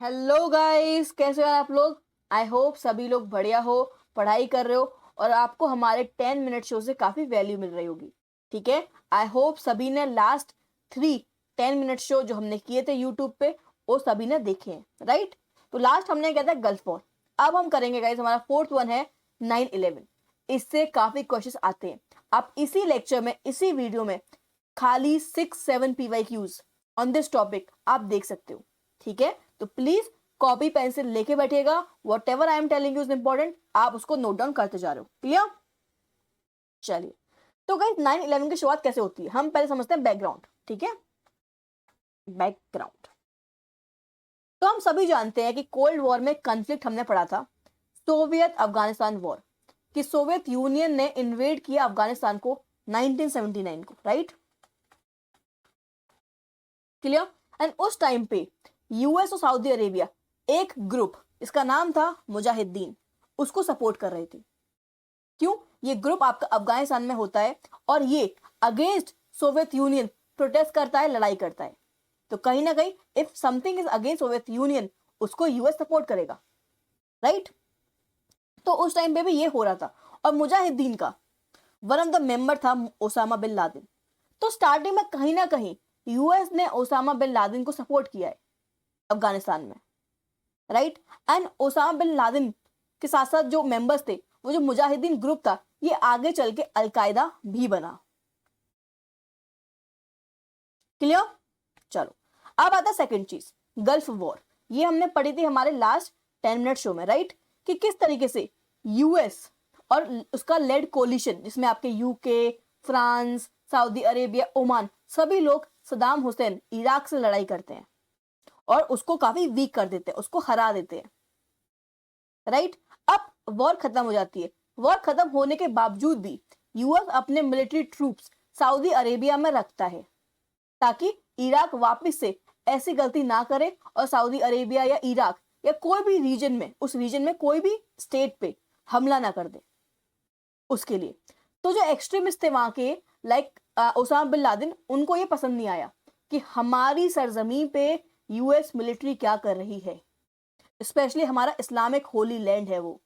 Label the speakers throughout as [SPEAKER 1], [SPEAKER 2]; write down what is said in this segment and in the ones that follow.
[SPEAKER 1] Hello guys, कैसे हो आप लोग। आई होप सभी लोग बढ़िया हो, पढ़ाई कर रहे हो और आपको हमारे 10 मिनट शो से काफ़ी वैल्यू मिल रही होगी। ठीक है। आई होप सभी ने लास्ट 3 10 मिनट शो जो हमने किए थे यूट्यूब पे वो सभी ने देखे हैं, राइट। तो लास्ट हमने किया था गल्फ वॉर। अब हम करेंगे गाइस, हमारा फोर्थ वन है 9/11। इससे काफ़ी क्वेश्चन आते हैं। आप इसी लेक्चर में, इसी वीडियो में खाली 6-7 PYQs ऑन दिस टॉपिक आप देख सकते हो। ठीक है, तो प्लीज कॉपी पेंसिल लेके बैठिएगा। Whatever I am telling you is important, आप उसको नोट डाउन करते जा रहे हो। क्लियर। चलिए, तो गाइस 9/11 की शुरुआत कैसे होती है, हम पहले समझते हैं बैकग्राउंड। ठीक है, बैकग्राउंड। तो हम सभी जानते हैं कि कोल्ड वॉर में कंफ्लिक्ट हमने पढ़ा था, सोवियत अफगानिस्तान वॉर, कि सोवियत यूनियन ने इन्वेड किया अफगानिस्तान को 1979 को, राइट। क्लियर। एंड उस टाइम पे यूएस और सऊदी अरेबिया एक ग्रुप, इसका नाम था मुजाहिदीन, उसको सपोर्ट कर रहे थे। क्यों? ये ग्रुप आपका अफगानिस्तान में होता है और ये अगेंस्ट सोवियत यूनियन प्रोटेस्ट करता है, लड़ाई करता है। तो कहीं ना कहीं if something is against Soviet union, उसको यूएस सपोर्ट करेगा, राइट। तो उस टाइम पे भी ये हो रहा था। और मुजाहिदीन का वन ऑफ द मेंबर था ओसामा बिन लादेन। तो स्टार्टिंग में कहीं ना कहीं यूएस ने ओसामा बिन लादेन को सपोर्ट किया है अफगानिस्तान में, right. And Osama bin Laden के साथ साथ जो मेंबर्स थे, वो जो मुजाहिदीन ग्रुप था, ये आगे चल के अलकायदा भी बना। क्लियर। चलो, अब आता है सेकंड चीज, गल्फ वॉर। ये हमने पढ़ी थी हमारे लास्ट 10 मिनट शो में, राइट, कि किस तरीके से यूएस और उसका लेड कोलिशन, जिसमें आपके UK, France, Saudi Arabia, Oman, सभी लोग सदाम हुसैन इराक से लड़ाई करते हैं और उसको काफी वीक कर देते हैं, उसको हरा देते हैं, राइट। अब वॉर खत्म हो जाती है। वॉर खत्म होने के बावजूद भी यूएस अपने मिलिट्री ट्रूप्स सऊदी अरेबिया में रखता है, ताकि इराक वापस से ऐसी गलती ना करे और सऊदी अरेबिया या इराक या कोई भी रीजन में, उस रीजन में कोई भी स्टेट पे हमला ना कर दे उसके लिए। तो जो एक्सट्रीमिस्ट थे वहां के, लाइक ओसामा बिन लादेन, उनको ये पसंद नहीं आया कि हमारी सरजमीन पे यूएस मिलिट्री क्या कर रही है, स्पेशली हमारा इस्लामिक होली लैंड है वो।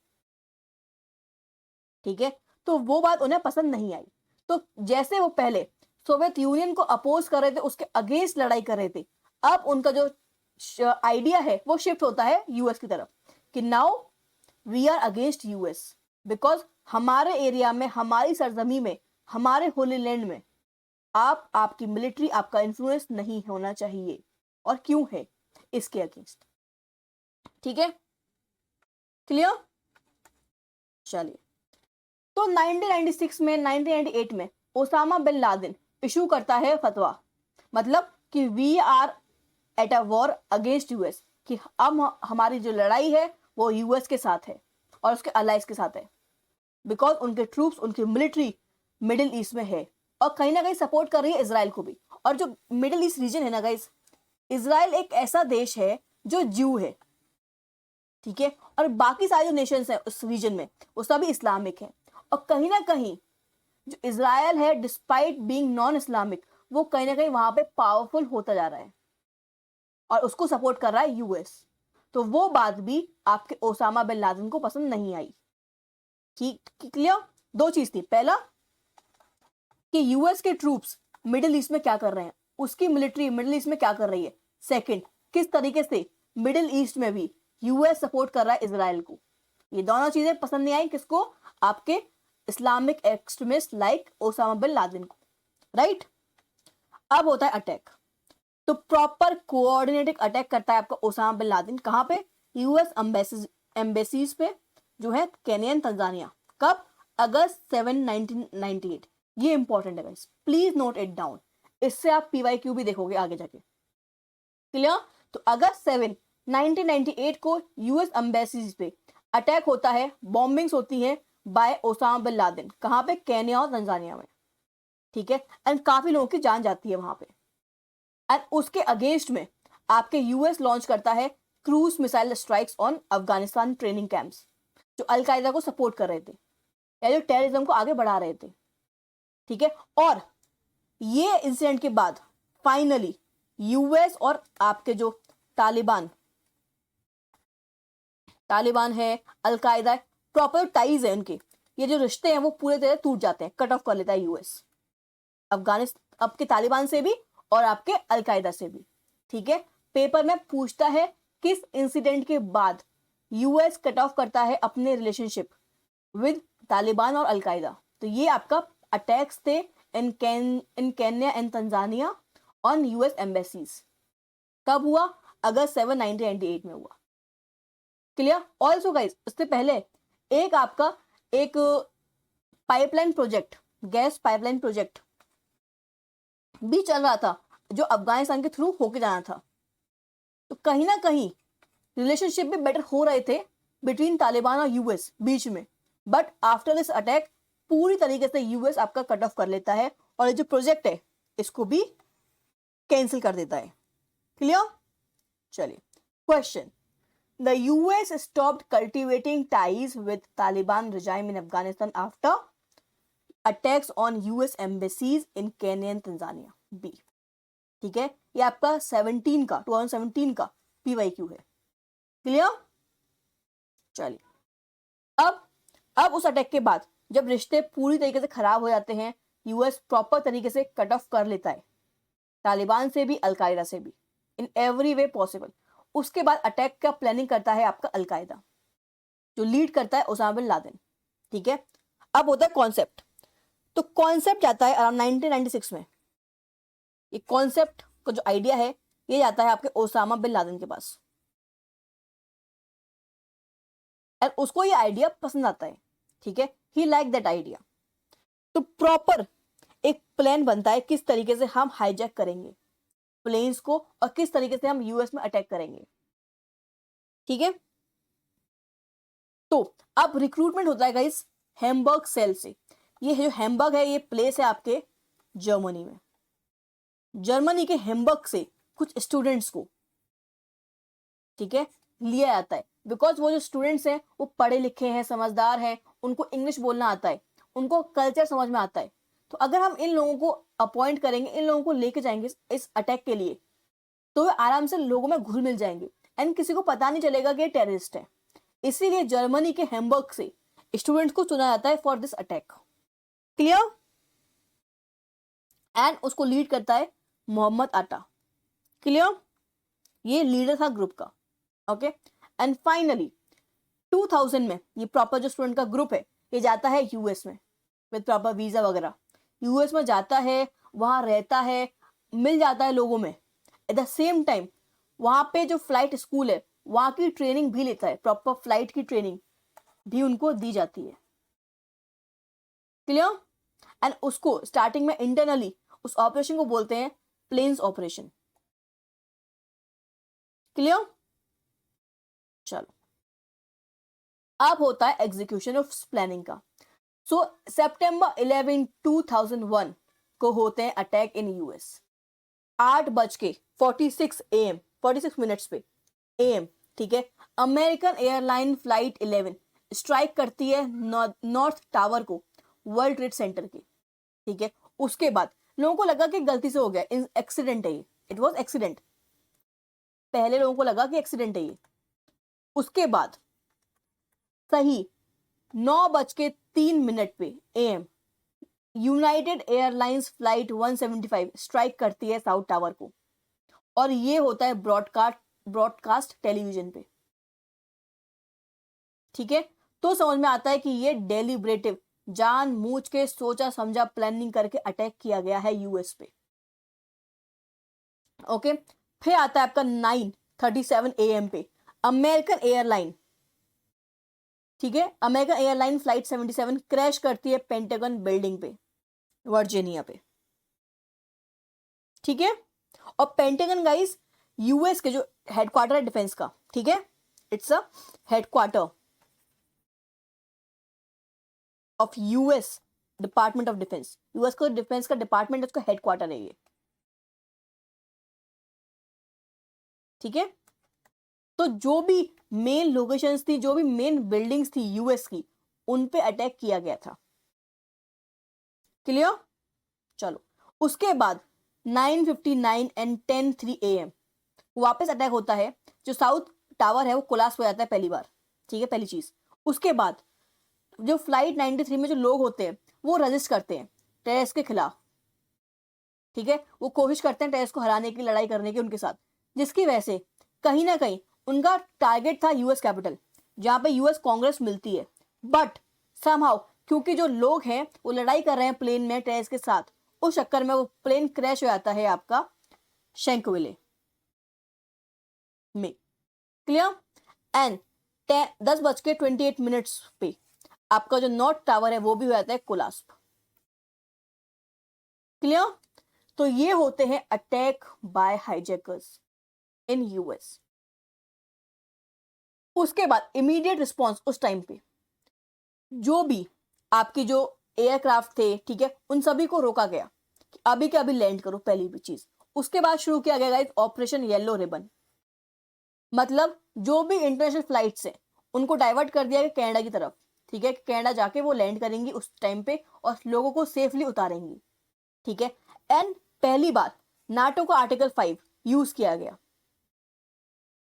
[SPEAKER 1] ठीक है, तो वो बात उन्हें पसंद नहीं आई। तो जैसे वो पहले सोवियत यूनियन को अपोज कर रहे थे, उसके अगेंस्ट लड़ाई कर रहे थे, अब उनका जो आइडिया है वो शिफ्ट होता है यूएस की तरफ, कि now we are against US, because हमारे एरिया में, हमारी सरजमी में, हमारे होली लैंड में आपकी मिलिट्री, आपका इन्फ्लुएंस नहीं होना चाहिए। और क्यों है इसके अगेंस्ट। ठीक है, क्लियर। चलिए, तो 1996 में, 1998 में ओसामा बिन लादेन इशू करता है फतवा, मतलब कि we are at a war against US, कि अब हमारी जो लड़ाई है वो यूएस के साथ है और उसके अलाइज के साथ है, बिकॉज उनके ट्रूप्स, उनकी मिलिट्री मिडिल ईस्ट में है और कहीं ना कहीं सपोर्ट कर रही है इसराइल को भी। और जो मिडिल ईस्ट रीजन है ना गाइस, इसराइल एक ऐसा देश है जो ज्यू है, ठीक है, और बाकी सारे जो नेशंस हैं उस रीजन में वो सभी इस्लामिक हैं। और कहीं ना कहीं जो इसराइल है, डिस्पाइट बीइंग नॉन इस्लामिक, वो कहीं ना कहीं वहां पे पावरफुल होता जा रहा है और उसको सपोर्ट कर रहा है यूएस। तो वो बात भी आपके ओसामा बिन लादेन को पसंद नहीं आई। ठीक, क्लियर। दो चीज थी, पहला कि यूएस के ट्रूप्स मिडिल ईस्ट में क्या कर रहे हैं, उसकी मिलिट्री मिडिल ईस्ट में क्या कर रही है। सेकंड, किस तरीके से मिडिल ईस्ट में भी यूएस सपोर्ट कर रहा है इसराइल को। ये दोनों चीजें पसंद नहीं आई किसको, आपके Islamic extremist like Osama bin Laden को, राइट। अब होता है अटैक। तो प्रॉपर कोऑर्डिनेटेड अटैक करता है आपका ओसामा बिन लादेन, कहां पे, यूएस एम्बेसीज पे, जो है केनिया, तंजानिया। कब, अगस्त 7 1998। ये इंपॉर्टेंट है guys, please note it down, इससे आप पीवाईक्यू भी देखोगे आगे जाके। क्लियर। तो अगस्त 7 1998 को यूएस एम्बेसीज पे अटैक होता है, बॉम्बिंग्स होती है बाय ओसामा बिन लादेन, कहां पे, केनिया और तंजानिया में। ठीक है, एंड काफी लोगों की जान जाती है वहां पे। एंड उसके अगेंस्ट में आपके यूएस लॉन्च करता है cruise missile strikes on Afghanistan training camps, जो अलकायदा को सपोर्ट कर रहे थे या जो टेररिज्म को आगे बढ़ा रहे थे। ठीक है, और ये इंसिडेंट के बाद फाइनली यूएस और आपके जो तालिबान तालिबान है, अलकायदा है, प्रॉपर टाइज है उनके, ये जो रिश्ते हैं वो पूरे तरह टूट जाते हैं, कट ऑफ कर लेता है यूएस अफगानिस्तान, आपके तालिबान से भी और आपके अलकायदा से भी। ठीक है, पेपर में पूछता है किस इंसिडेंट के बाद यूएस कट ऑफ करता है अपने रिलेशनशिप विद तालिबान और अलकायदा। तो ये आपका अटैक्स थे in Kenya and Tanzania on US embassies. कब हुआ? अगस्त 7 1998 में हुआ। क्लियर? ऑल्सो गाइस, उससे पहले एक आपका एक pipeline project, gas pipeline project भी चल रहा था जो अफगानिस्तान के थ्रू होके जाना था। तो कहीं ना कहीं रिलेशनशिप भी बेटर हो रहे थे बिटवीन तालिबान और यूएस बीच में, बट आफ्टर दिस अटैक पूरी तरीके से यूएस आपका कट ऑफ कर लेता है और ये जो प्रोजेक्ट है इसको भी कैंसिल कर देता है। क्लियर? चलिए, question, the US stopped cultivating ties with Taliban regime in Afghanistan after attacks on US embassies in Kenya and Tanzania. B. ठीक है, ये आपका 2017 का PYQ है। क्लियर? चलिए, अब उस अटैक के बाद जब रिश्ते पूरी तरीके से खराब हो जाते हैं, यूएस प्रॉपर तरीके से कट ऑफ कर लेता है तालिबान से भी, अलकायदा से भी, इन एवरी वे पॉसिबल। उसके बाद अटैक का प्लानिंग करता है आपका अलकायदा, जो लीड करता है ओसामा बिन लादेन। ठीक है, अब होता है कॉन्सेप्ट। तो कॉन्सेप्ट जाता है अराउंड 1996 में। ये कॉन्सेप्ट का जो आइडिया है ये जाता है आपके ओसामा बिन लादेन के पास, और उसको ये आइडिया पसंद आता है। ठीक है, ही लाइक दैट आइडिया। तो प्रॉपर एक प्लान बनता है किस तरीके से हम हाईजैक करेंगे प्लेन्स को और किस तरीके से हम यूएस में अटैक करेंगे। ठीक है, तो अब रिक्रूटमेंट होता है गाइस हैम्बर्ग सेल से। ये जो हैम्बर्ग है ये प्लेस है आपके जर्मनी में। जर्मनी के हैम्बर्ग से कुछ स्टूडेंट्स को, ठीक है, लिया जाता है, बिकॉज वो जो स्टूडेंट्स हैं वो पढ़े लिखे हैं, समझदार हैं, उनको इंग्लिश बोलना आता है, उनको कल्चर समझ में आता है। तो अगर हम इन लोगों को अपॉइंट करेंगे, इन लोगों को लेके जाएंगे इस अटैक के लिए, तो वे आराम से लोगों में घुल मिल जाएंगे एंड किसी को पता नहीं चलेगा कि ये टेररिस्ट है। इसीलिए जर्मनी के हैम्बर्ग से स्टूडेंट्स को चुना जाता है for this attack. Clear? And उसको लीड करता है मोहम्मद आटा। क्लियर? ये लीडर था ग्रुप का। ओके, एंड फाइनली 2000 में ये प्रॉपर जो स्टूडेंट का ग्रुप है ये जाता है यूएस में विद प्रॉपर वीजा वगैरह। यूएस में जाता है, वहां रहता है, मिल जाता है लोगों में। एट द सेम टाइम वहां पे जो फ्लाइट स्कूल है वहां की ट्रेनिंग भी लेता है, प्रॉपर फ्लाइट की ट्रेनिंग भी उनको दी जाती है। क्लियर? एंड उसको स्टार्टिंग में इंटरनली उस ऑपरेशन को बोलते हैं प्लेन्स ऑपरेशन। क्लियर? चलो, अब होता है एग्जीक्यूशन ऑफ प्लानिंग का। सो सितंबर 11 2001 को होते हैं attack in US. 8:46 AM 46 minutes पे AM, ठीक है, अमेरिकन एयरलाइन फ्लाइट 11 स्ट्राइक करती है नॉर्थ टावर को, वर्ल्ड ट्रेड सेंटर के। ठीक है, उसके बाद लोगों को लगा कि गलती से हो गया, एक्सीडेंट है ये, इट वाज एक्सीडेंट। पहले लोगों को लगा कि एक्सीडेंट है ये। उसके बाद सही 9:03 पे AM United airlines flight 175 strike करती है साउथ टावर को, और ये होता है ब्रॉडकास्ट टेलीविजन पे। ठीक है, तो समझ में आता है कि ये डेलिब्रेटिव, जानबूझ के सोचा समझा प्लानिंग करके अटैक किया गया है यूएस पे। ओके, फिर आता है आपका 9:37 AM पे अमेरिकन एयरलाइन, ठीक है, अमेरिकन एयरलाइन फ्लाइट 77 क्रैश करती है पेंटागन बिल्डिंग पे, वर्जीनिया पे। ठीक है, और पेंटागन गाइस यूएस के जो हेडक्वार्टर है डिफेंस का, ठीक है, it's a headquarter of US department of defence. US को डिफेंस का डिपार्टमेंट, उसका हेडक्वार्टर है ये। ठीक है, तो जो भी मेन लोकेशंस थी, जो भी मेन बिल्डिंग्स थी यूएस की, उन पे अटैक किया गया था। क्लियर? चलो, उसके बाद 9:59 एंड 10:03 AM वापस अटैक होता है। जो साउथ टावर है वो कोलाप्स हो जाता है पहली बार, ठीक है, पहली चीज। उसके बाद जो फ्लाइट 93 में जो लोग होते हैं वो रजिस्ट करते हैं टेररिस्ट के खिलाफ, ठीक है, वो कोशिश करते हैं टेररिस्ट को हराने की, लड़ाई करने की उनके साथ, जिसकी वजह से कहीं ना कहीं उनका टारगेट था यूएस कैपिटल, जहां पे यूएस कांग्रेस मिलती है। बट समहाउ क्योंकि जो लोग हैं वो लड़ाई कर रहे हैं प्लेन में टेररिस्ट के साथ, उस चक्कर में वो प्लेन क्रैश हो जाता है आपका शेंकविले में। क्लियर? एंड 10:28 पे आपका जो नॉर्थ टावर है वो भी हो जाता है कोलाप्स। क्लियर? तो ये होते हैं attack by hijackers in US. उसके बाद इमीडिएट रिस्पॉन्स उस टाइम पे जो भी आपकी जो एयरक्राफ्ट थे, ठीक है, उन सभी को रोका गया कि अभी के अभी लैंड करो, पहली भी चीज। उसके बाद शुरू किया गया ऑपरेशन येलो रिबन, मतलब जो भी इंटरनेशनल फ्लाइट्स है उनको डाइवर्ट कर दिया गया कनाडा की तरफ, ठीक है, कनाडा जाके वो लैंड करेंगी उस टाइम पे और लोगों को सेफली उतारेंगी, ठीक है। एंड पहली बात नाटो का आर्टिकल 5 यूज किया गया,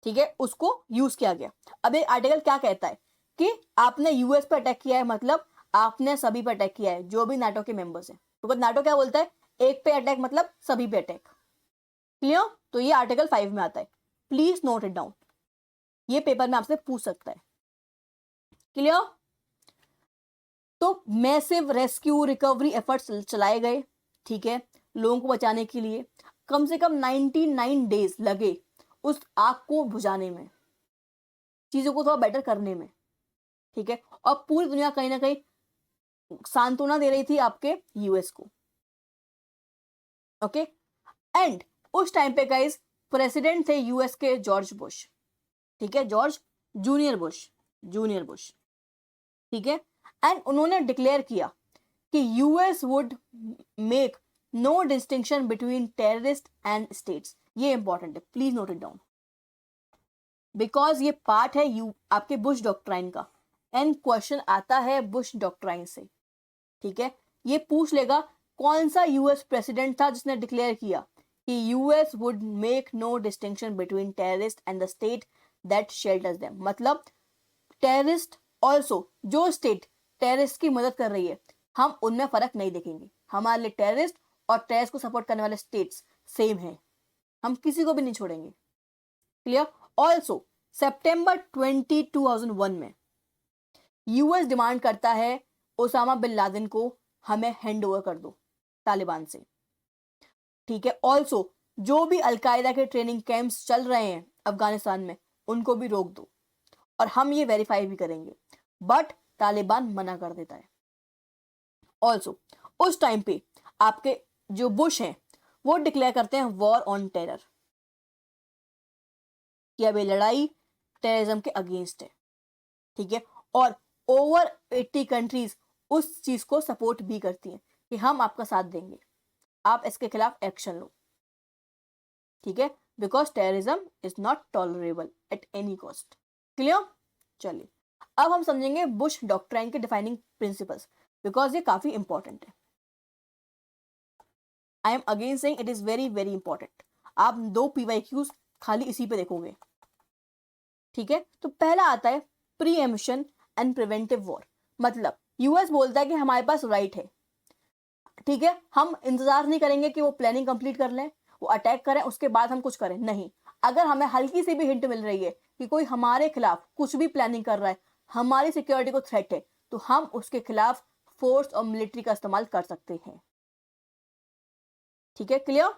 [SPEAKER 1] ठीक है, उसको यूज किया गया। अब ये आर्टिकल क्या कहता है कि आपने यूएस पर अटैक किया है, मतलब आपने सभी पर अटैक किया है जो भी नाटो के मेंबर्स हैं। तो नाटो क्या बोलता है, एक पे अटैक मतलब सभी पे अटैक। क्लियर? तो ये आर्टिकल 5 में आता है, प्लीज नोट इट डाउन, ये पेपर में आपसे पूछ सकता है। क्लियर? तो मैसिव रेस्क्यू रिकवरी एफर्ट्स चलाए गए, ठीक है, लोगों को बचाने के लिए। कम से कम 99 डेज लगे उस आग को बुझाने में, चीजों को थोड़ा बेटर करने में, ठीक है। और पूरी दुनिया कहीं ना कहीं सांत्वना दे रही थी आपके यूएस को। ओके, एंड उस टाइम पे गाइस प्रेसिडेंट थे यूएस के जॉर्ज बुश, ठीक है, जॉर्ज जूनियर बुश, ठीक है। एंड उन्होंने डिक्लेयर किया कि US would make no distinction between terrorist and states. ये इंपॉर्टेंट है, please note it down, because ये पार्ट है आपके बुश डॉक्ट्राइन का, एंड क्वेश्चन आता है बुश डॉक्ट्राइन से, ठीक है। ये पूछ लेगा कौन सा यूएस प्रेसिडेंट था जिसने डिक्लेयर किया कि US would make no distinction between terrorist and the state that shelters them, मतलब टेररिस्ट ऑल्सो, जो स्टेट टेररिस्ट की मदद कर रही है हम उनमें फर्क नहीं देखेंगे, हमारे लिए टेररिस्ट और टेररिस्ट को सपोर्ट करने वाले स्टेट्स सेम है, हम किसी को भी नहीं छोड़ेंगे। क्लियर? ऑल्सो सितंबर 2001 में यूएस डिमांड करता है ओसामा बिन लादेन को हमें हैंड ओवर कर दो तालिबान से, ठीक है। ऑल्सो जो भी अलकायदा के ट्रेनिंग कैंप्स चल रहे हैं अफगानिस्तान में उनको भी रोक दो और हम ये वेरीफाई भी करेंगे, बट तालिबान मना कर देता है। ऑल्सो उस टाइम पे आपके जो बुश हैं वो डिक्लेयर करते हैं वॉर ऑन टेरर, कि अब ये लड़ाई टेररिज्म के अगेंस्ट है, ठीक है। और ओवर 80 कंट्रीज उस चीज को सपोर्ट भी करती हैं कि हम आपका साथ देंगे, आप इसके खिलाफ एक्शन लो, ठीक है, because terrorism is not tolerable at any cost. Clear? चलिए अब हम समझेंगे बुश डॉक्ट्राइन के डिफाइनिंग प्रिंसिपल्स, बिकॉज ये काफी इंपॉर्टेंट है। I am again saying it is very very important, आप 2 PYQs खाली इसी पे देखोगे, ठीक है। तो पहला आता है प्रीएम्पशन एंड प्रिवेंटिव वॉर, मतलब यूएस बोलता है कि हमारे पास राइट है, ठीक है, हम इंतजार नहीं करेंगे कि वो प्लानिंग कंप्लीट कर लें, वो अटैक करें उसके बाद हम कुछ करें, नहीं। अगर हमें हल्की सी भी हिंट मिल रही है कि कोई हमारे खिलाफ कुछ भी प्लानिंग कर रहा है, हमारी सिक्योरिटी को थ्रेट है, तो हम उसके खिलाफ फोर्स और मिलिट्री का इस्तेमाल कर सकते हैं, ठीक है। क्लियर?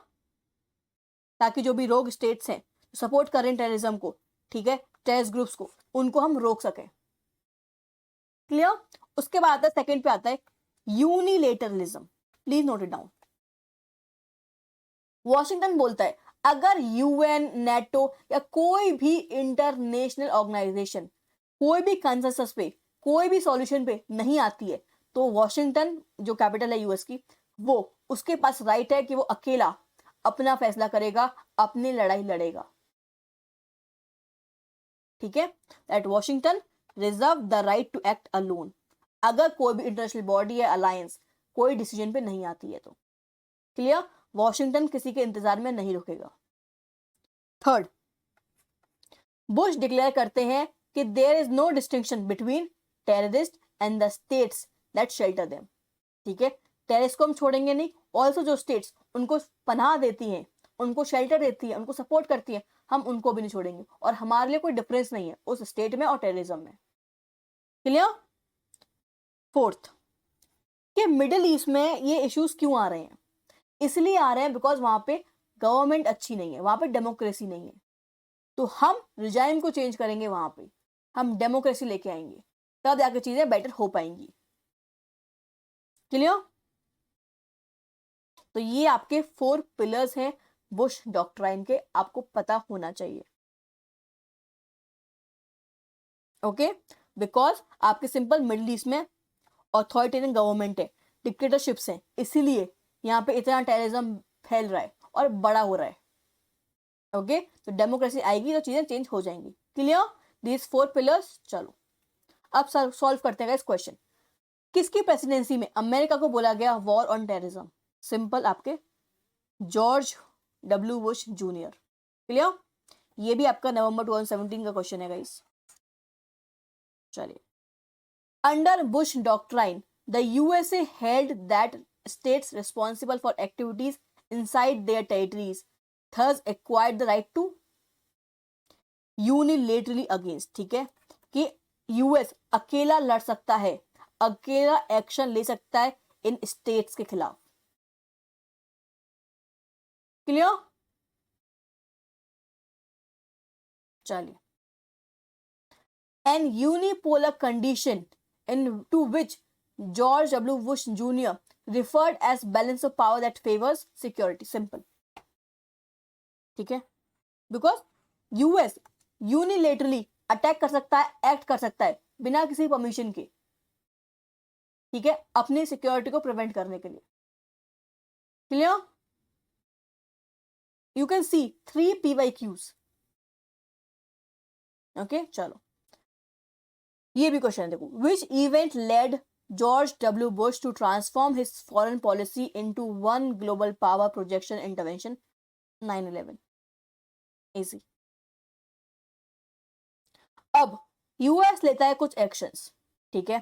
[SPEAKER 1] ताकि जो भी रोग स्टेट्स हैं सपोर्ट करें टेररिज्म को, ठीक है, टेररिस्ट ग्रुप्स को, उनको हम रोक सकें। क्लियर? उसके बाद आता है सेकंड पे आता है unilateralism, please note it down. Washington बोलता है अगर यूएन, नेटो या कोई भी इंटरनेशनल ऑर्गेनाइजेशन कोई भी कंसेंसस पे, कोई भी सॉल्यूशन पे नहीं आती है, तो वॉशिंगटन जो कैपिटल है यूएस की, वो उसके पास राइट है कि वो अकेला अपना फैसला करेगा, अपनी लड़ाई लड़ेगा, ठीक है। That Washington reserve the right to act alone, अगर कोई भी इंटरनेशनल बॉडी या अलायंस कोई डिसीजन पे नहीं आती है तो। क्लियर? वॉशिंगटन किसी के इंतजार में नहीं रुकेगा। थर्ड, बुश डिक्लेयर करते हैं कि there is no distinction between terrorist and the states that shelter them. ठीक है, टेररिस्ट को हम छोड़ेंगे नहीं, ऑल्सो जो स्टेट्स उनको पनाह देती हैं, उनको शेल्टर देती है, उनको सपोर्ट करती है, हम उनको भी नहीं छोड़ेंगे। और हमारे लिए कोई डिफरेंस नहीं है उस स्टेट में और टेररिज्म में। क्लियर? फोर्थ, कि मिडिल ईस्ट में ये इश्यूज क्यों आ रहे हैं? इसलिए आ रहे हैं बिकॉज वहां पे गवर्नमेंट अच्छी नहीं है, वहां पे डेमोक्रेसी नहीं है। तो हम रिजाइम को चेंज करेंगे, वहां पे हम डेमोक्रेसी लेके आएंगे, तब जाके चीजें बेटर हो पाएंगी। क्लियर? तो ये आपके 4 पिलर्स हैं बुश डॉक्ट्राइन के, आपको पता होना चाहिए। ओके, बिकॉज आपके सिंपल मिडिल ईस्ट में ऑथोरिटेरियन गवर्नमेंट है, डिक्टेटरशिप्स हैं, इसीलिए यहाँ पे इतना टेररिज्म फैल रहा है और बड़ा हो रहा है। ओके, तो डेमोक्रेसी आएगी तो चीजें चेंज हो जाएंगी। क्लियर? These 4 pillars. चलो अब सॉल्व करते हैं इस क्वेश्चन। किसकी प्रेसिडेंसी में अमेरिका को बोला गया वॉर ऑन टेररिज्म? सिंपल, आपके George W Bush junior. Clear? ये भी आपका नवंबर 2017 का क्वेश्चन है गाइस। चलिए, under Bush doctrine the USA held that states responsible for activities inside their territories thus acquired the right to unilaterally against. ठीक है, कि यूएस अकेला लड़ सकता है, अकेला एक्शन ले सकता है इन स्टेट्स के खिलाफ। क्लियर? चलिए, an unipolar condition into which George W. Bush Jr. referred as balance of power that favors security. Simple. ठीक है, बिकॉज यूएस यूनिलेटरली अटैक कर सकता है, एक्ट कर सकता है बिना किसी परमिशन के। ठीक है, अपनी सिक्योरिटी को प्रिवेंट करने के लिए। Clear? You can see 3 PYQs। Okay, चलो ये भी क्वेश्चन देखो। Which event led George W Bush to transform his foreign policy into one global power projection intervention? 9/11। Easy. अब यूएस लेता है कुछ एक्शंस। ठीक है,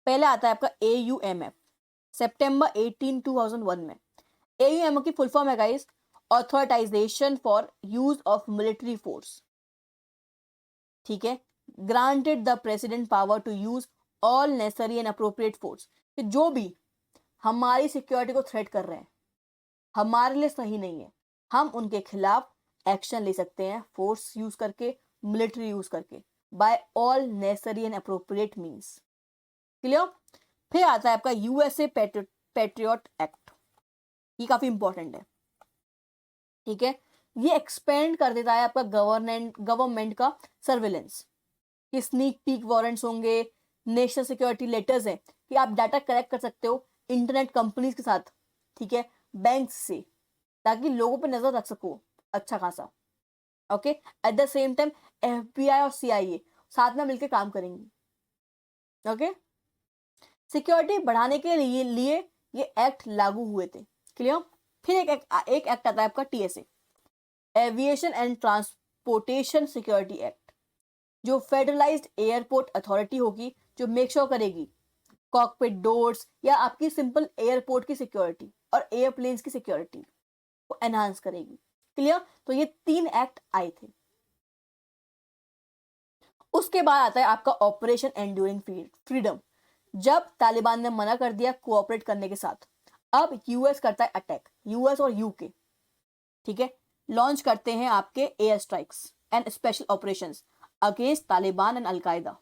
[SPEAKER 1] पहले आता है आपका AUMF, सितंबर 18, 2001 में। AUMF की फुल फॉर्म है guys authorization for use of military force. ठीक है, granted the president power to use all necessary and appropriate force. जो भी हमारी सिक्योरिटी को थ्रेट कर रहे हैं, हमारे लिए सही नहीं है, हम उनके खिलाफ एक्शन ले सकते हैं फोर्स यूज करके, मिलिट्री यूज करके, by all necessary and appropriate means. Clear? फिर आता है आपका यूएसए पैट्रियट एक्ट। ये काफी इंपॉर्टेंट है। ठीक है, ये एक्सपेंड कर देता है आपका गवर्नमेंट का सर्विलेंस, कि स्नीक पीक वारंट्स होंगे, नेशनल सिक्योरिटी लेटर्स हैं कि आप डाटा कलेक्ट कर सकते हो इंटरनेट कंपनीज के साथ, ठीक है, बैंक से, ताकि लोगों पे नजर रख सको अच्छा खासा। Okay, at the same time FBI और CIA साथ में मिलकर काम करेंगी। ओके, सिक्योरिटी बढ़ाने के लिए ये एक्ट लागू हुए थे। क्लियर? फिर एक एक्ट आता है आपका TSA, aviation and transportation security act, जो फेडरलाइज्ड एयरपोर्ट अथॉरिटी होगी, जो मेक श्योर करेगी कॉकपिट डोर्स या आपकी सिंपल एयरपोर्ट की सिक्योरिटी और एयरप्लेन्स की सिक्योरिटी को एनहांस करेगी। क्लियर? तो ये 3 एक्ट आए थे। उसके बाद आता है आपका ऑपरेशन एंड्यूरिंग फ्रीडम, जब तालिबान ने मना कर दिया कोऑपरेट करने के साथ, अब यूएस करता है अटैक, यूएस और यूके। ठीक है, लॉन्च करते हैं आपके air strikes and special operations against Taliban and al Qaeda.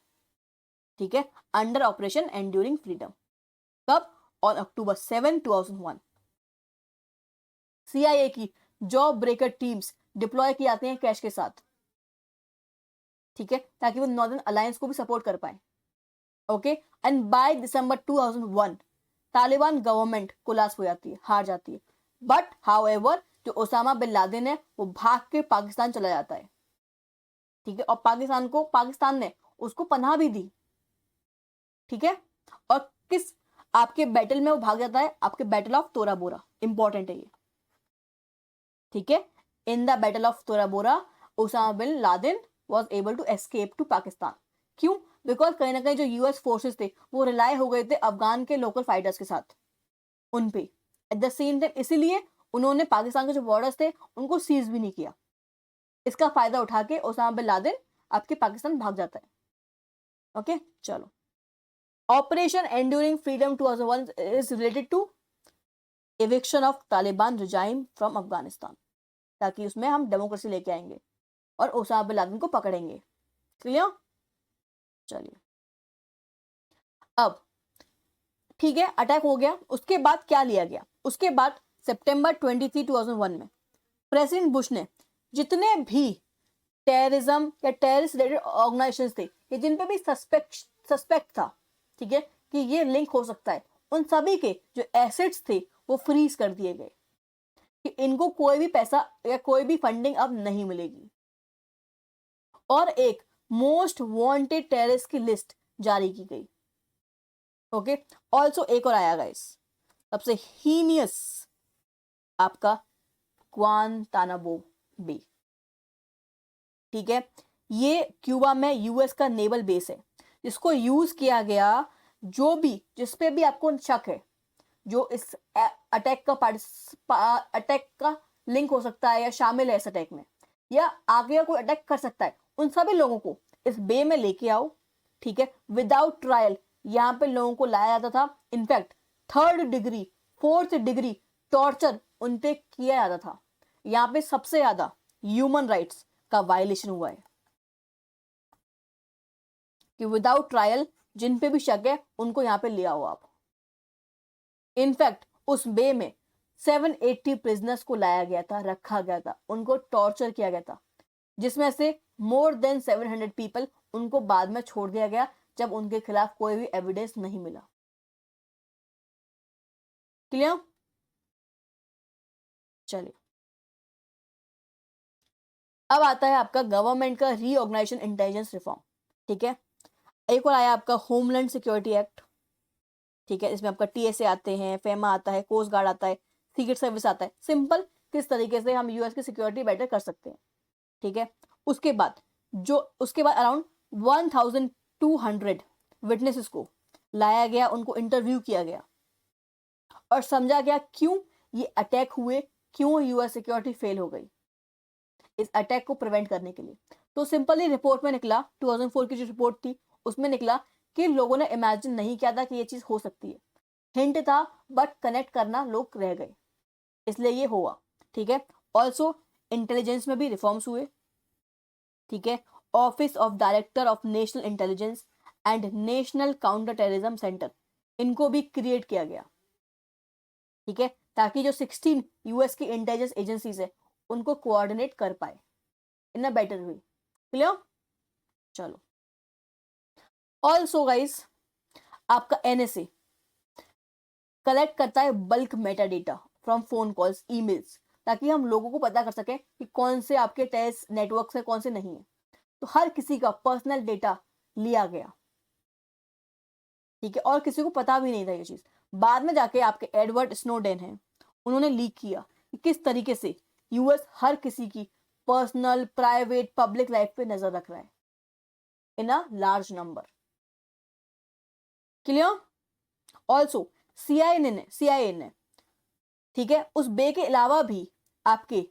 [SPEAKER 1] ठीक है, अंडर ऑपरेशन एंड्यूरिंग फ्रीडम। कब? On October 7, 2001। CIA की जॉब ब्रेकर टीम्स डिप्लॉय की जाती हैं कैश के साथ। ठीक है, ताकि वो नॉर्दर्न अलायंस को भी सपोर्ट कर पाए। Okay, and by December 2001 Taliban government collapse हो जाती है, हार जाती है। बट हाउएवर जो ओसामा बिन लादेन है वो भाग के पाकिस्तान चला जाता है। ठीक है, और पाकिस्तान ने उसको पनाह भी दी। ठीक है, और किस आपके बैटल में वो भाग जाता है? आपके battle of Tora Bora. Important है ये। ठीक है, in the battle of Tora Bora Osama bin Laden was able to escape to Pakistan. क्यों? बिकॉज कहीं ना कहीं जो यूएस फोर्सेस थे वो रिलाय हो गए थे अफगान के लोकल फाइटर्स के साथ उन पे। एट द सेम टाइम इसीलिए उन्होंने पाकिस्तान के जो बॉर्डर्स थे उनको सीज भी नहीं किया। इसका फायदा उठा के ओसामा बिन लादेन आपके पाकिस्तान भाग जाता है। ओके चलो, operation enduring freedom 2001 is related to eviction of Taliban regime from Afghanistan, ताकि उसमें हम डेमोक्रेसी लेके आएंगे और ओसामा बिन लादेन को पकड़ेंगे। क्लियर? चलिए, अब ठीक है, अटैक हो गया, उसके बाद क्या लिया गया? उसके बाद सितंबर 23, 2001 में प्रेसिडेंट बुश ने जितने भी टेररिज्म या टेररिस्ट रिलेटेड ऑर्गेनाइजेशंस थे या जिन पे भी सस्पेक्ट था, ठीक है, कि ये लिंक हो सकता है, उन सभी के जो एसेट्स थे वो फ्रीज कर दिए गए कि इनको कोई भी पैसा या कोई भी फंडिंग अब नहीं मिलेगी। और एक मोस्ट वांटेड टेररिस्ट की लिस्ट जारी की गई। ओके, ऑल्सो एक और आया गाइस, सबसे हीनियस आपका ग्वांतानामो बे। ठीक है, ये क्यूबा में यूएस का नेवल बेस है जिसको यूज किया गया, जो भी जिस पे भी आपको शक है, जो इस अटैक का लिंक हो सकता है या शामिल है इस अटैक में या आगे कोई अटैक कर सकता है, उन सभी लोगों को इस बे में लेके आओ। ठीक है, विदाउट ट्रायल यहाँ पे लोगों को लाया जाता था। In fact 3rd degree 4th degree torture उन पे किया जाता था। यहाँ पे सबसे ज्यादा ह्यूमन राइट्स का वायलेशन हुआ है कि विदाउट ट्रायल जिन पे भी शक है उनको यहाँ पे ले आओ आप। इनफैक्ट उस बे में 780 प्रिजनर्स को लाया गया था, रखा गया था, उनको टॉर्चर किया गया था, जिसमें से मोर देन 700 पीपल उनको बाद में छोड़ दिया गया जब उनके खिलाफ कोई भी एविडेंस नहीं मिला। क्लियर? चलिए, अब आता है आपका गवर्नमेंट का रीऑर्गेनाइजेशन इंटेलिजेंस रिफॉर्म। ठीक है, एक और आया आपका होमलैंड सिक्योरिटी एक्ट। ठीक है, इसमें आपका टीएसए आते हैं, फेमा आता है, कोस्ट गार्ड आता है, सीक्रेट सर्विस आता है। सिंपल, किस तरीके से हम यूएस की सिक्योरिटी बेटर कर सकते हैं। ठीक है, उसके बाद अराउंड 1200 विटनेसेस को लाया गया, उनको इंटरव्यू किया गया और समझा गया क्यों ये अटैक हुए, क्यों यूएस सिक्योरिटी फेल हो गई इस अटैक को प्रिवेंट करने के लिए। तो सिंपली रिपोर्ट में निकला, 2004 की जो रिपोर्ट थी उसमें निकला कि लोगों ने इमेजिन नहीं किया था कि ये चीज हो सकती है। हिंट था बट कनेक्ट करना लोग रह गए, इसलिए ये हुआ। ठीक है, ऑल्सो इंटेलिजेंस में भी रिफॉर्म्स हुए। ठीक है, office of director of national intelligence and national counter terrorism centre, इनको भी क्रिएट किया गया। ठीक है, ताकि जो 16 यूएस की इंटेलिजेंस एजेंसीज है उनको कोऑर्डिनेट कर पाए इन अ बेटर वे। क्लियर? चलो, ऑल्सो गाइस आपका एनएसए कलेक्ट करता है bulk Meta data from phone calls, emails, ताकि हम लोगों को पता कर सकें कि कौन से आपके टेस्ट नेटवर्क है, कौन से नहीं है। तो हर किसी का पर्सनल डेटा लिया गया। ठीक है, और किसी को पता भी नहीं था ये चीज। बाद में जाके आपके एडवर्ड स्नोडेन हैं, उन्होंने लीक किया कि किस तरीके से यूएस हर किसी की पर्सनल, प्राइवेट, पब्लिक लाइफ पे नजर रख रहा है in a large number. Clear? Also CIA ने ठीक है उस बे के अलावा भी आपके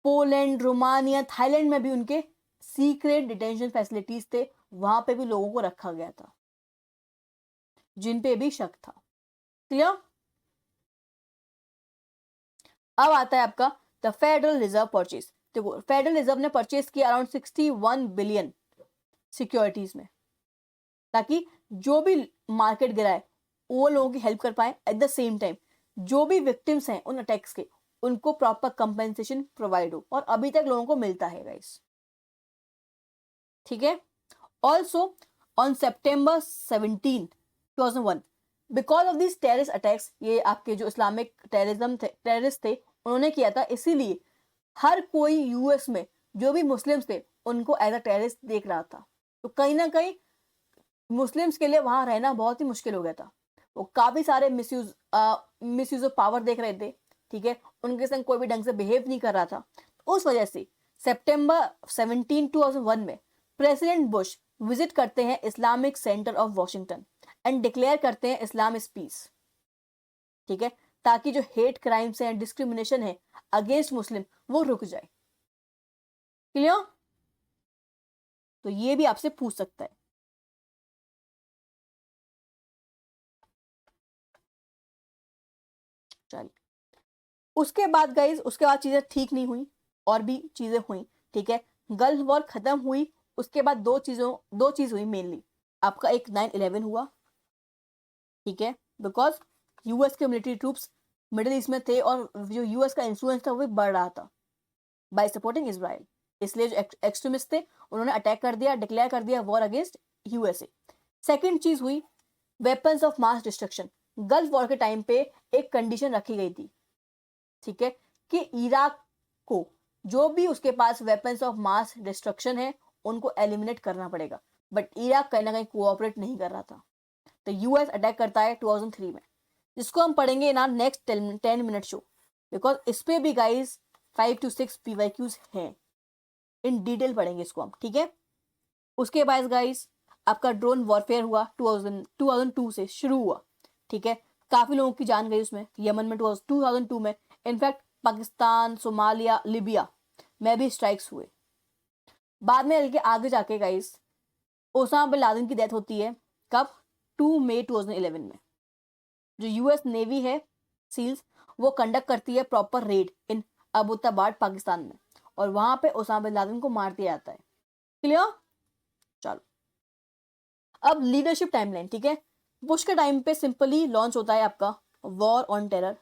[SPEAKER 1] पोलैंड, रोमानिया, थाईलैंड में भी उनके सीक्रेट डिटेंशन फैसिलिटीज थे, वहां पे भी लोगों को रखा गया था जिन पे भी शक था। क्लियर? अब आता है आपका द फेडरल रिजर्व परचेज। देखो, फेडरल रिजर्व ने परचेज किया अराउंड 61 बिलियन सिक्योरिटीज में, ताकि जो भी मार्केट गिरा है वो लोगों की हेल्प कर पाए। एट द सेम टाइम जो भी विक्टिम्स हैं उन अटैक्स के, उनको प्रॉपर कंपेंसेशन प्रोवाइड हो, और अभी तक लोगों को मिलता है गाइस। ठीक है, also on September 17, 2001 because of this terrorist attacks, ये आपके जो इस्लामिक टेररिस्ट थे उन्होंने किया था, इसीलिए हर कोई यूएस में जो भी मुस्लिम्स थे उनको एज अ टेररिस्ट देख रहा था। तो कहीं ना कहीं मुस्लिम्स के लिए वहां रहना बहुत ही मुश्किल हो गया था। वो काफी सारे मिसयूज ऑफ पावर देख रहे थे। ठीक है, उनके संग कोई भी ढंग से बिहेव नहीं कर रहा था। उस वजह से सितंबर 17 2001 में प्रेसिडेंट बुश विजिट करते हैं Islamic centre of Washington and declare करते हैं इस्लाम इज पीस, ठीक है, ताकि जो हेट क्राइम्स है, डिस्क्रिमिनेशन है अगेंस्ट मुस्लिम वो रुक जाए। क्लियर? तो ये भी आपसे पूछ सकता है। चलिए, उसके बाद गाइज, उसके बाद चीजें ठीक नहीं हुई, और भी चीजें हुई, ठीक है। गल्फ वॉर खत्म हुई, उसके बाद दो चीज हुई मेनली। आपका एक 9/11 हुआ, ठीक है, बिकॉज यूएस के मिलिट्री ट्रूप्स मिडिल ईस्ट में थे और जो यूएस का इन्फ्लुएंस था वो बढ़ रहा था बाय सपोर्टिंग इजराइल। इसलिए जो एक्सट्रीमिस्ट थे उन्होंने अटैक कर दिया, डिक्लेयर कर दिया वॉर अगेंस्ट यूएसए। सेकेंड चीज हुई weapons of mass destruction. Gulf war के टाइम पे एक कंडीशन रखी गई थी, ठीक है, कि इराक को जो भी उसके पास वेपन्स ऑफ मास डिस्ट्रक्शन है उनको एलिमिनेट करना पड़ेगा, बट इराक कहीं ना कहीं कोऑपरेट नहीं कर रहा था। तो यूएस अटैक करता है 2003 में, जिसको हम पढ़ेंगे ना नेक्स्ट 10 मिनट शो, बिकॉज इस पे भी गाइस 5 to 6 PYQs हैं, इन डिटेल पढ़ेंगे इसको हम, ठीक है। उसके बाद गाइस आपका ड्रोन वॉरफेयर हुआ 2002 से शुरू हुआ, ठीक है। काफी लोगों की जान गई उसमें, यमन में 2002 में, इनफैक्ट पाकिस्तान, सोमालिया, लिबिया में भी स्ट्राइक्स हुए। बाद में हल्के आगे जाके गाइस ओसामा बिन लादेन की डेथ होती है, कब? 2 मई 2011 में। जो यूएस नेवी है सील्स, वो कंडक्ट करती है प्रॉपर रेड इन अबोटाबाद पाकिस्तान में, और वहां पे ओसामा बिन लादेन को मार दिया जाता है। क्लियर? चलो, अब लीडरशिप टाइमलाइन, ठीक है। बुश के टाइम पे सिंपली लॉन्च होता है आपका वॉर ऑन टेरर,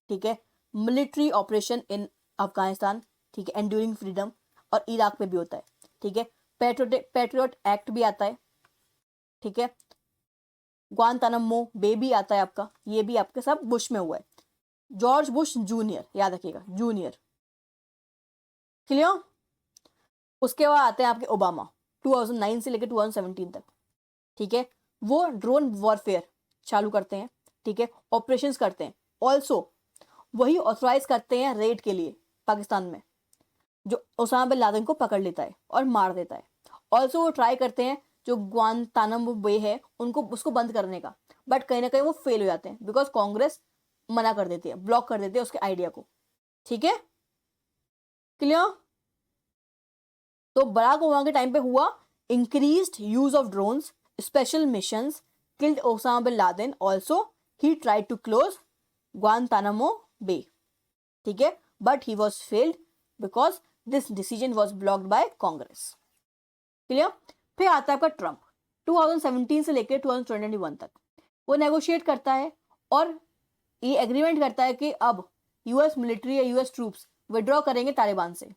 [SPEAKER 1] ठीक है, मिलिट्री ऑपरेशन इन अफगानिस्तान, ठीक है, एंड्यूरिंग फ्रीडम, और इराक पे भी होता है, ठीक है। पैट्रियट एक्ट भी आता है, ठीक है। ग्वांतानामो बे भी आता है आपका, ये भी आपके सब बुश में हुआ है। जॉर्ज बुश जूनियर, याद रखिएगा, जूनियर। क्लियर? उसके बाद आते हैं आपके ओबामा, 2009 से लेकर 2017 तक, ठीक है। वो ड्रोन वॉरफेयर चालू करते हैं, ठीक है, ऑपरेशंस करते हैं, ऑल्सो वही ऑथराइज करते हैं रेड के लिए पाकिस्तान में, जो ओसामा बिन लादेन को पकड़ लेता है और मार देता है। ऑल्सो वो ट्राई करते हैं जो ग्वांतानामो बे है उनको, उसको बंद करने का, बट कहीं ना कहीं वो फेल हो जाते हैं, बिकॉज कांग्रेस मना कर देती है, ब्लॉक कर देती है उसके आइडिया को, ठीक है। क्लियर? तो बराक ओबामा के टाइम पे हुआ increased use of drones, special missions killed Osama bin Laden, also he tried to close Guantanamo Bay, ठीक है, but he was failed because this decision was blocked by Congress. Clear? फिर आता है आपका Trump, 2017 से लेकर 2021 तक वो नेगोशिएट करता है और ये एग्रीमेंट करता है कि अब यूएस मिलिट्री या यूएस ट्रूप्स विड्रॉ करेंगे तालिबान से,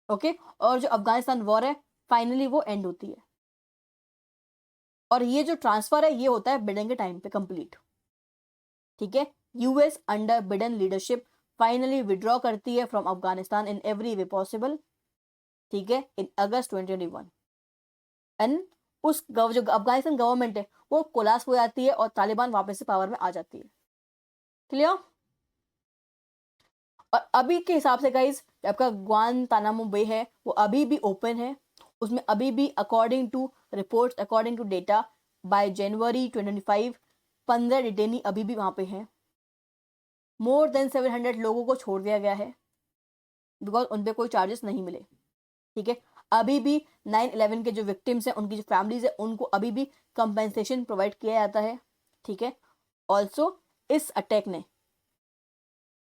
[SPEAKER 1] ओके, और जो अफगानिस्तान वॉर है फाइनली वो एंड होती है, और ये जो ट्रांसफर है ये होता है बिडेन के टाइम पे कंप्लीट, ठीक है। US under Biden leadership finally withdraw करती है from Afghanistan in every way possible, ठीक है, इन अगस्त 2021, एंड उस जो अफगानिस्तान गवर्नमेंट है वो कोलाप्स हो जाती है और तालिबान वापस से पावर में आ जाती है। क्लियर? और अभी के हिसाब से गाइस आपका ग्वांतानामो बे है वो अभी भी ओपन है, उसमें अभी भी according to reports, according to data, by January 2025 15 detainee अभी भी वहां पे हैं। मोर देन 700 लोगों को छोड़ दिया गया है बिकॉज उन पे कोई चार्जेस नहीं मिले, ठीक है। अभी भी 9/11 के जो विक्टिम्स हैं उनकी जो फैमिलीज है उनको अभी भी कंपेंसेशन प्रोवाइड किया जाता है, ठीक है। ऑल्सो इस अटैक ने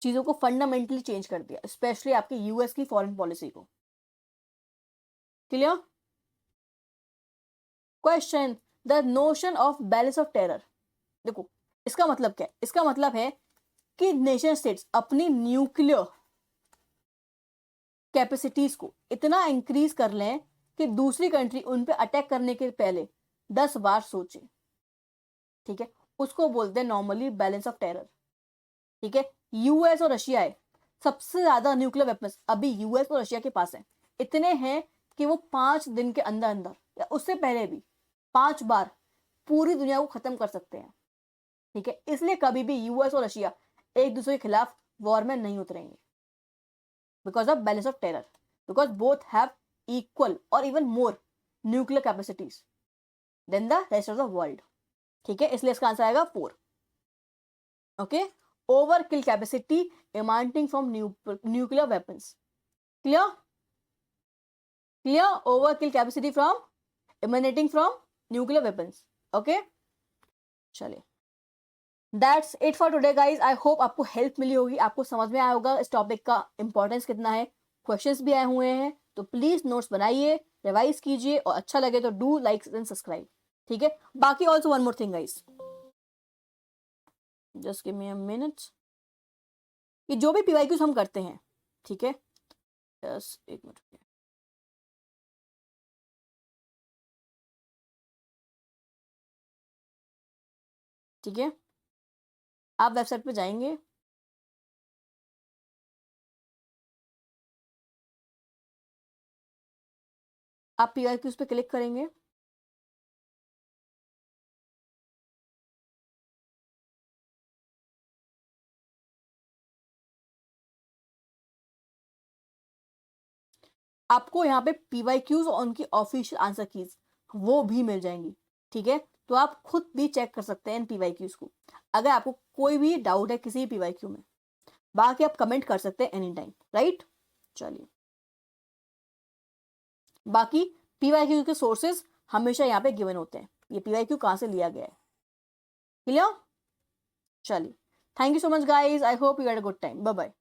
[SPEAKER 1] चीजों को फंडामेंटली चेंज कर दिया, स्पेशली आपके यूएस की फॉरेन पॉलिसी को। Clear? Question, the notion of balance of terror. देखो इसका मतलब क्या है? इसका मतलब है कि नेशन स्टेट्स अपनी न्यूक्लियर कैपेसिटीज को इतना इंक्रीज कर लें कि दूसरी कंट्री उन पे अटैक करने के पहले 10 बार सोचे, ठीक है। उसको बोलते हैं नॉर्मली बैलेंस ऑफ टेरर, ठीक है। यूएस और रशिया है, सबसे ज्यादा न्यूक्लियर वेपन्स अभी यूएस और रशिया के पास है, इतने हैं कि वो 5 दिन के अंदर अंदर या उससे पहले भी 5 बार पूरी दुनिया को खत्म कर सकते हैं, ठीक है। इसलिए कभी भी यूएस और रशिया एक दूसरे के खिलाफ वॉर में नहीं उतरेंगे। because of balance of terror, because both have equal or even more nuclear capacities than the rest of the world. ठीक है, इसलिए इसका आंसर आएगा 4. Okay, overkill capacity emanating from nuclear weapons. Clear? Clear? Overkill capacity from emanating from nuclear weapons. Okay, चलिए, that's it for today guys. I hope आपको help मिली होगी, आपको समझ में आया होगा इस टॉपिक का इंपॉर्टेंस कितना है. क्वेश्चंस भी आए हुए हैं, तो प्लीज नोट्स बनाइए, रिवाइज कीजिए, और अच्छा लगे तो डू लाइक एंड सब्सक्राइब. ठीक है, बाकी also one more thing guys, just give me a minute. ये जो भी पीवाईक्यूज हम करते हैं, ठीक है, जस्ट एक मिनट. ठीक है, आप वेबसाइट पे जाएंगे, आप पीवाईक्यूज पे क्लिक करेंगे, आपको यहाँ पे पीवाईक्यूज और उनकी ऑफिशियल आंसर कीज वो भी मिल जाएंगी. ठीक है, तो आप खुद भी चेक कर सकते हैं इन पीवाईक्यूज को, अगर आपको कोई भी डाउट है किसी पीवाईक्यू में. बाकी आप कमेंट कर सकते हैं एनी टाइम, राइट. चलिए, बाकी पीवाईक्यू के सोर्सेज हमेशा यहाँ पे गिवन होते हैं, ये पीवाईक्यू कहाँ से लिया गया है. क्लियर? चलिए, thank you so much guys, I hope you had a good time. Bye bye.